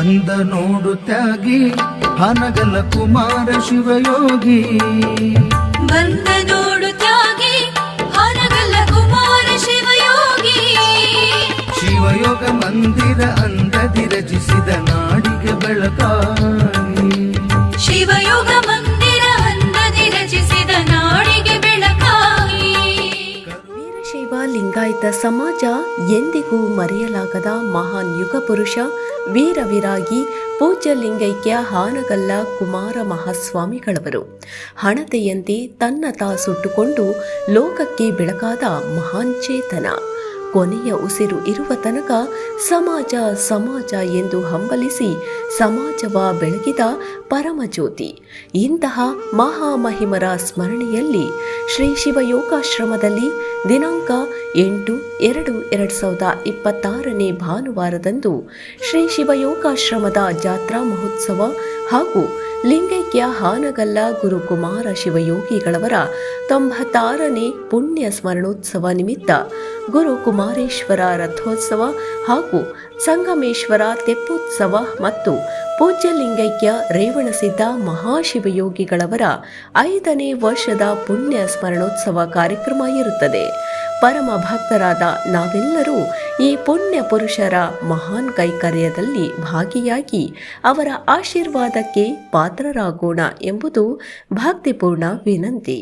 ಬಂದ ನೋಡು ತ್ಯಾಗಿ ಹಾನಗಲ್ಲ ಕುಮಾರ ಶಿವಯೋಗಿ. ಬಂದ ನೋಡು ತ್ಯಾಗಿ ಹಾನಗಲ್ಲ ಕುಮಾರ ಶಿವಯೋಗಿ. ಶಿವಯೋಗ ಮಂದಿರ ಅಂದದಿ ರಚಿಸಿದ ನಾಡಿಗೆ ಬೆಳಕಾಗಿ. ಶಿವಯೋಗ ಮಂದಿರ ಅಂದದಿ ರಚಿಸಿದ ನಾಡಿಗೆ ಬೆಳಕಾಗಿ. ವೀರಶೈವ ಲಿಂಗಾಯತ ಸಮಾಜ ಎಂದಿಗೂ ಮರೆಯಲಾಗದ ಮಹಾನ್ ಯುಗ ಪುರುಷ ವೀರ ವಿರಾಗಿ ಪೂಜ್ಯ ಲಿಂಗೈಕ್ಯ ಹಾನಗಲ್ಲ ಕುಮಾರ ಮಹಾಸ್ವಾಮಿಗಳವರು ಹಣತೆಯಂತೆ ತನ್ನ ತಾ ಸುಟ್ಟುಕೊಂಡು ಲೋಕಕ್ಕೆ ಬೆಳಕಾದ ಮಹಾನ್ ಚೇತನ. ಕೊನೆಯ ಉಸಿರು ಇರುವ ತನಕ ಸಮಾಜ ಸಮಾಜ ಎಂದು ಹಂಬಲಿಸಿ ಸಮಾಜವ ಬೆಳಗಿದ ಪರಮಜ್ಯೋತಿ. ಇಂತಹ ಮಹಾಮಹಿಮರ ಸ್ಮರಣೆಯಲ್ಲಿ ಶ್ರೀ ಶಿವಯೋಗಾಶ್ರಮದಲ್ಲಿ ದಿನಾಂಕ 8/2/2026 ಭಾನುವಾರದಂದು ಶ್ರೀ ಶಿವಯೋಗಾಶ್ರಮದ ಜಾತ್ರಾ ಮಹೋತ್ಸವ ಹಾಗೂ ಲಿಂಗೈಕ್ಯ ಹಾನಗಲ್ಲ ಗುರುಕುಮಾರ ಶಿವಯೋಗಿಗಳವರ 96ನೇ ಪುಣ್ಯ ಸ್ಮರಣೋತ್ಸವ ನಿಮಿತ್ತ ಗುರು ಕುಮಾರೇಶ್ವರ ರಥೋತ್ಸವ ಹಾಗೂ ಸಂಗಮೇಶ್ವರ ತೆಪ್ಪೋತ್ಸವ ಮತ್ತು ಪೂಜ್ಯ ಲಿಂಗೈಕ್ಯ ರೇವಣಸಿದ್ದ ಮಹಾಶಿವಯೋಗಿಗಳವರ 5ನೇ ವರ್ಷದ ಪುಣ್ಯ ಸ್ಮರಣೋತ್ಸವ ಕಾರ್ಯಕ್ರಮ ಇರುತ್ತದೆ. ಪರಮ ಭಕ್ತರಾದ ನಾವೆಲ್ಲರೂ ಈ ಪುಣ್ಯ ಪುರುಷರ ಮಹಾನ್ ಕೈಕರ್ಯದಲ್ಲಿ ಭಾಗಿಯಾಗಿ ಅವರ ಆಶೀರ್ವಾದಕ್ಕೆ ಪಾತ್ರರಾಗೋಣ ಎಂಬುದು ಭಕ್ತಿಪೂರ್ಣ ವಿನಂತಿ.